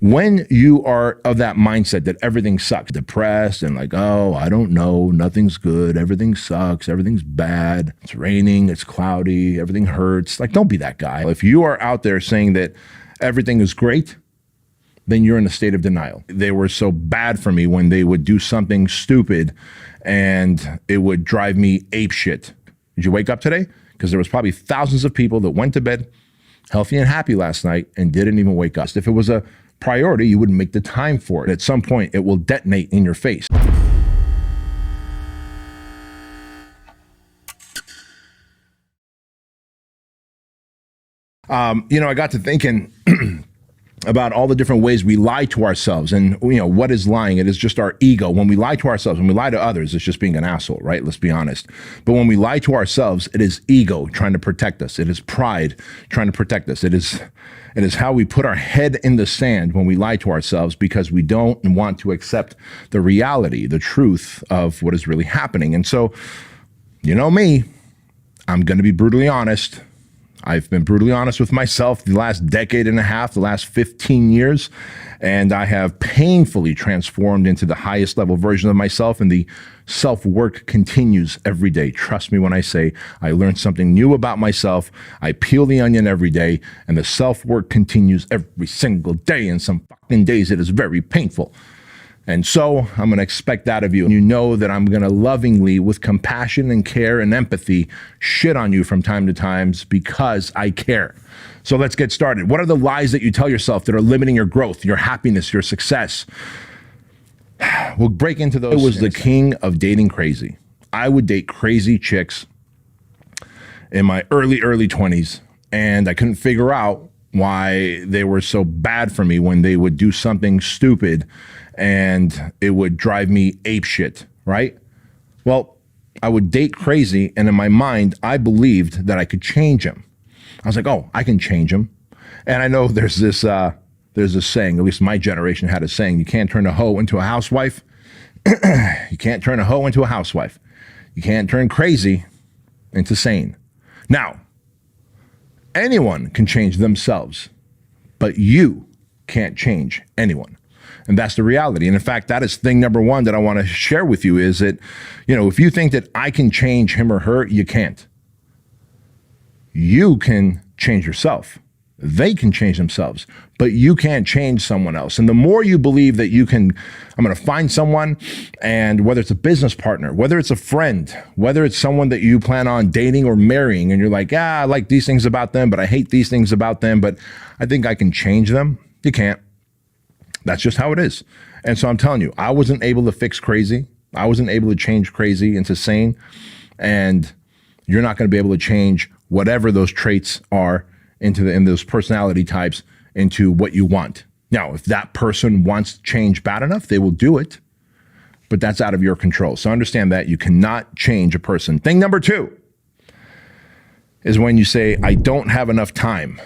When you are of that mindset that everything sucks, depressed and like, oh, I don't know, nothing's good, everything sucks, everything's bad, it's raining, it's cloudy, everything hurts. Like, don't be that guy. If you are out there saying that everything is great, then you're in a state of denial. They were so bad for me when they would do something stupid and it would drive me apeshit. Did you wake up today? Because there was probably thousands of people that went to bed healthy and happy last night and didn't even wake up. If it was a priority, you wouldn't make the time for it. At some point, it will detonate in your face. I got to thinking about all the different ways we lie to ourselves. And, what is lying? It is just our ego. When we lie to ourselves, when we lie to others, it's just being an asshole, right? Let's be honest. But when we lie to ourselves, it is ego trying to protect us. It is pride trying to protect us. It is how we put our head in the sand when we lie to ourselves because we don't want to accept the reality, the truth of what is really happening. And so, you know me, I'm going to be brutally honest. I've been brutally honest with myself the last decade and a half, the last 15 years, and I have painfully transformed into the highest level version of myself, and the self-work continues every day. Trust me when I say I learn something new about myself. I peel the onion every day, and the self-work continues every single day, and some fucking days it is very painful. And so I'm going to expect that of you. And you know that I'm going to lovingly, with compassion and care and empathy, shit on you from time to time because I care. So let's get started. What are the lies that you tell yourself that are limiting your growth, your happiness, your success? We'll break into those. I was the king of dating crazy. I would date crazy chicks in my early 20s, and I couldn't figure out why they were so bad for me when they would do something stupid and it would drive me apeshit, right? Well, I would date crazy, and in my mind, I believed that I could change him. I was like, oh, I can change him. And I know there's this saying, at least my generation had a saying, you can't turn a hoe into a housewife. You can't turn a hoe into a housewife. You can't turn crazy into sane. Now, anyone can change themselves, but you can't change anyone. And that's the reality. And in fact, that is thing number one that I want to share with you is that, if you think that I can change him or her, you can't. You can change yourself. They can change themselves, but you can't change someone else. And the more you believe that you can, I'm going to find someone, and whether it's a business partner, whether it's a friend, whether it's someone that you plan on dating or marrying, and you're like, I like these things about them, but I hate these things about them, but I think I can change them. You can't. That's just how it is. And so I'm telling you, I wasn't able to fix crazy. I wasn't able to change crazy into sane. And you're not going to be able to change whatever those traits are in those personality types into what you want. Now, if that person wants change bad enough, they will do it. But that's out of your control. So understand that you cannot change a person. Thing number two is when you say, I don't have enough time,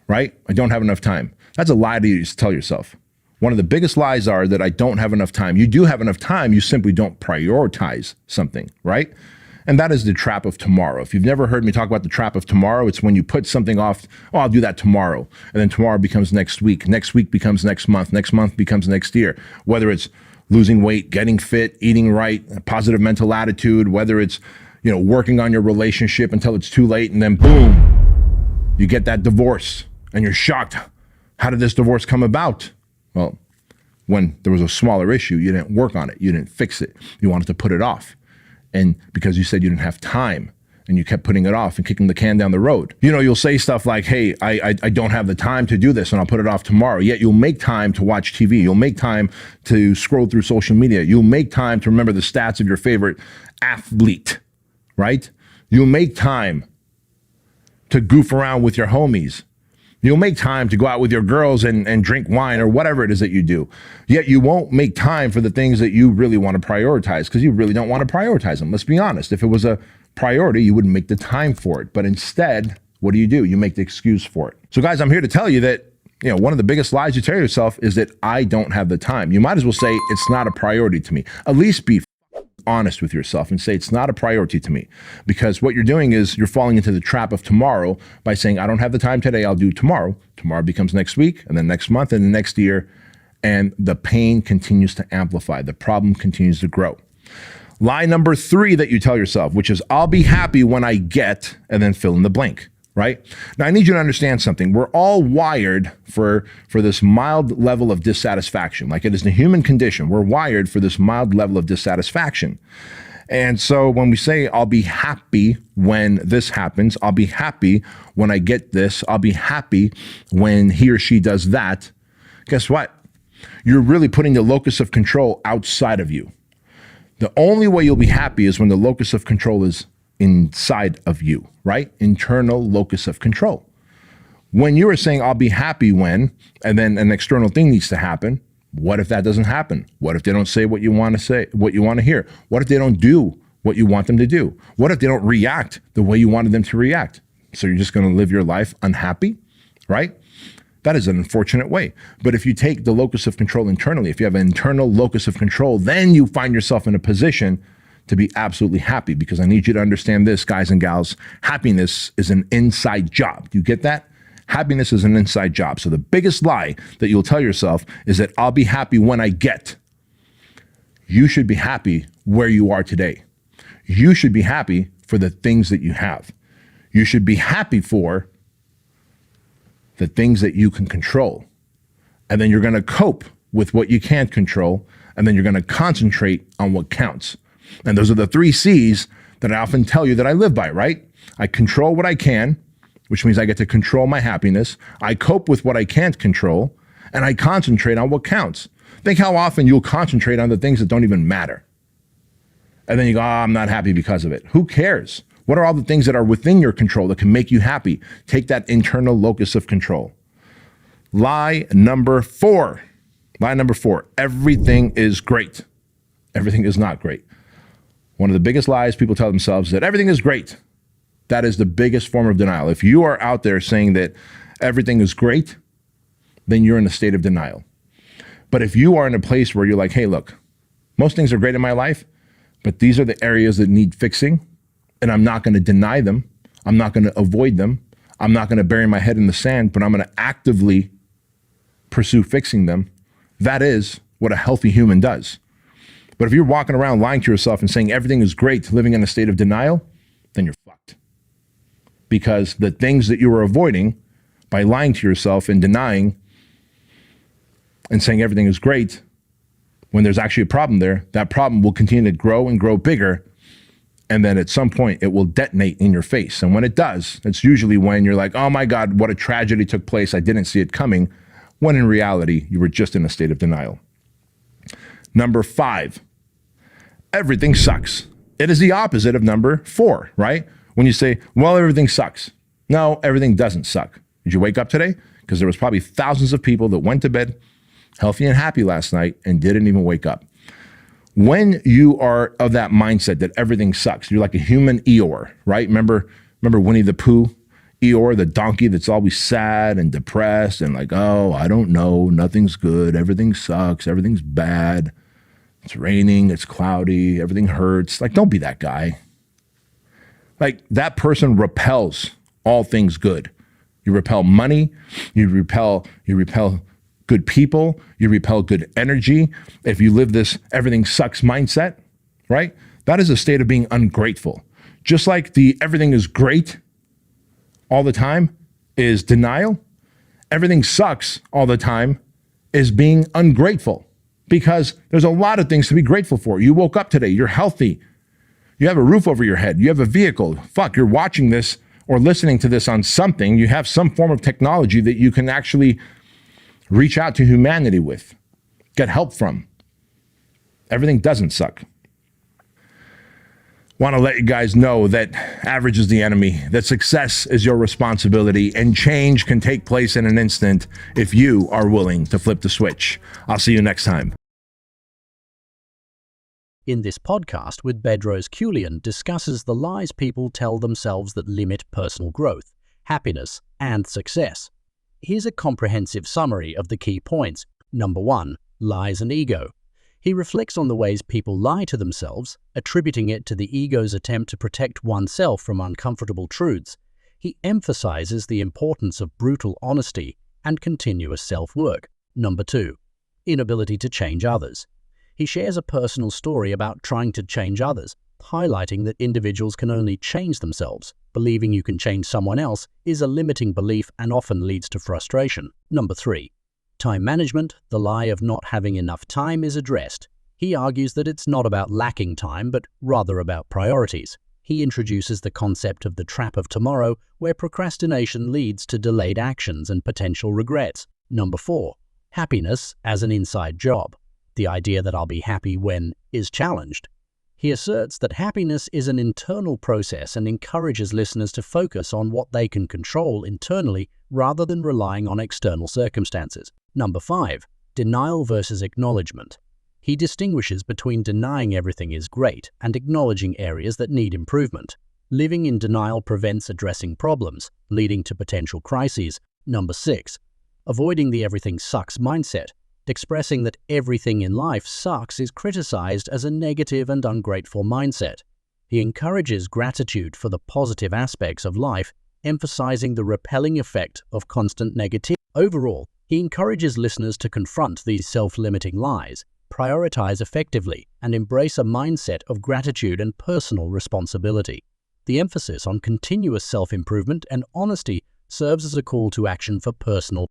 right? I don't have enough time. That's a lie that you tell yourself. One of the biggest lies are that I don't have enough time. You do have enough time, you simply don't prioritize something, right? And that is the trap of tomorrow. If you've never heard me talk about the trap of tomorrow, it's when you put something off, I'll do that tomorrow. And then tomorrow becomes next week becomes next month becomes next year. Whether it's losing weight, getting fit, eating right, a positive mental attitude, whether it's, working on your relationship until it's too late, and then boom, you get that divorce and you're shocked. How did this divorce come about? Well, when there was a smaller issue, you didn't work on it. You didn't fix it. You wanted to put it off. And because you said you didn't have time and you kept putting it off and kicking the can down the road. You'll say stuff like, hey, I don't have the time to do this and I'll put it off tomorrow. Yet you'll make time to watch TV. You'll make time to scroll through social media. You'll make time to remember the stats of your favorite athlete, right? You'll make time to goof around with your homies. You'll make time to go out with your girls and drink wine or whatever it is that you do. Yet you won't make time for the things that you really want to prioritize because you really don't want to prioritize them. Let's be honest. If it was a priority, you wouldn't make the time for it. But instead, what do? You make the excuse for it. So guys, I'm here to tell you that, one of the biggest lies you tell yourself is that I don't have the time. You might as well say it's not a priority to me. At least be honest with yourself and say it's not a priority to me, because what you're doing is you're falling into the trap of tomorrow by saying, I don't have the time today, I'll do tomorrow. Tomorrow becomes next week, and then next month, and the next year, and the pain continues to amplify. The problem continues to grow. Lie number 3 that you tell yourself, which is, I'll be happy when I get, and then fill in the blank, right? Now, I need you to understand something. We're all wired for this mild level of dissatisfaction. Like, it is the human condition. We're wired for this mild level of dissatisfaction. And so when we say, I'll be happy when this happens, I'll be happy when I get this, I'll be happy when he or she does that, guess what? You're really putting the locus of control outside of you. The only way you'll be happy is when the locus of control is inside of you, right? Internal locus of control. When you are saying, I'll be happy when, and then an external thing needs to happen, what if that doesn't happen? What if they don't say what you want to say, what you want to hear? What if they don't do what you want them to do? What if they don't react the way you wanted them to react? So you're just going to live your life unhappy, right? That is an unfortunate way. But if you take the locus of control internally, if you have an internal locus of control, then you find yourself in a position to be absolutely happy, because I need you to understand this, guys and gals. Happiness is an inside job. Do you get that? Happiness is an inside job. So the biggest lie that you'll tell yourself is that I'll be happy when I get. You should be happy where you are today. You should be happy for the things that you have. You should be happy for the things that you can control. And then you're going to cope with what you can't control. And then you're going to concentrate on what counts. And those are the 3 C's that I often tell you that I live by, right? I control what I can, which means I get to control my happiness. I cope with what I can't control, and I concentrate on what counts. Think how often you'll concentrate on the things that don't even matter. And then you go, I'm not happy because of it. Who cares? What are all the things that are within your control that can make you happy? Take that internal locus of control. Lie number 4. Lie number 4. Everything is great. Everything is not great. One of the biggest lies people tell themselves is that everything is great. That is the biggest form of denial. If you are out there saying that everything is great, then you're in a state of denial. But if you are in a place where you're like, hey, look, most things are great in my life, but these are the areas that need fixing, and I'm not going to deny them. I'm not going to avoid them. I'm not going to bury my head in the sand, but I'm going to actively pursue fixing them. That is what a healthy human does. But if you're walking around lying to yourself and saying everything is great, living in a state of denial, then you're fucked. Because the things that you are avoiding by lying to yourself and denying and saying everything is great, when there's actually a problem there, that problem will continue to grow and grow bigger. And then at some point it will detonate in your face. And when it does, it's usually when you're like, oh my God, what a tragedy took place. I didn't see it coming. When in reality, you were just in a state of denial. Number 5, everything sucks. It is the opposite of number 4, right? When you say, well, everything sucks. No, everything doesn't suck. Did you wake up today? Because there was probably thousands of people that went to bed healthy and happy last night and didn't even wake up. When you are of that mindset that everything sucks, you're like a human Eeyore, right? Remember Winnie the Pooh? Eeyore, the donkey that's always sad and depressed and like, oh, I don't know, nothing's good, everything sucks, everything's bad. It's raining, it's cloudy, everything hurts. Like, don't be that guy. Like, that person repels all things good. You repel money, you repel good people, you repel good energy. If you live this everything sucks mindset, right? That is a state of being ungrateful. Just like the everything is great all the time is denial, everything sucks all the time is being ungrateful. Because there's a lot of things to be grateful for. You woke up today, you're healthy, you have a roof over your head, you have a vehicle. Fuck, you're watching this or listening to this on something. You have some form of technology that you can actually reach out to humanity with, get help from. Everything doesn't suck. Want to let you guys know that average is the enemy, that success is your responsibility, and change can take place in an instant if you are willing to flip the switch. I'll see you next time. In this podcast with Bedros Keuilian discusses the lies people tell themselves that limit personal growth, happiness, and success. Here's a comprehensive summary of the key points. Number 1, lies and ego. He reflects on the ways people lie to themselves, attributing it to the ego's attempt to protect oneself from uncomfortable truths. He emphasizes the importance of brutal honesty and continuous self-work. Number 2, inability to change others. He shares a personal story about trying to change others, highlighting that individuals can only change themselves. Believing you can change someone else is a limiting belief and often leads to frustration. Number 3. Time management, the lie of not having enough time, is addressed. He argues that it's not about lacking time, but rather about priorities. He introduces the concept of the trap of tomorrow, where procrastination leads to delayed actions and potential regrets. Number 4. Happiness as an inside job. The idea that I'll be happy when is challenged. He asserts that happiness is an internal process and encourages listeners to focus on what they can control internally rather than relying on external circumstances. Number 5. Denial versus acknowledgement. He distinguishes between denying everything is great and acknowledging areas that need improvement. Living in denial prevents addressing problems, leading to potential crises. Number 6. Avoiding the everything sucks mindset. Expressing that everything in life sucks is criticized as a negative and ungrateful mindset. He encourages gratitude for the positive aspects of life, emphasizing the repelling effect of constant negativity. Overall, he encourages listeners to confront these self-limiting lies, prioritize effectively, and embrace a mindset of gratitude and personal responsibility. The emphasis on continuous self-improvement and honesty serves as a call to action for personal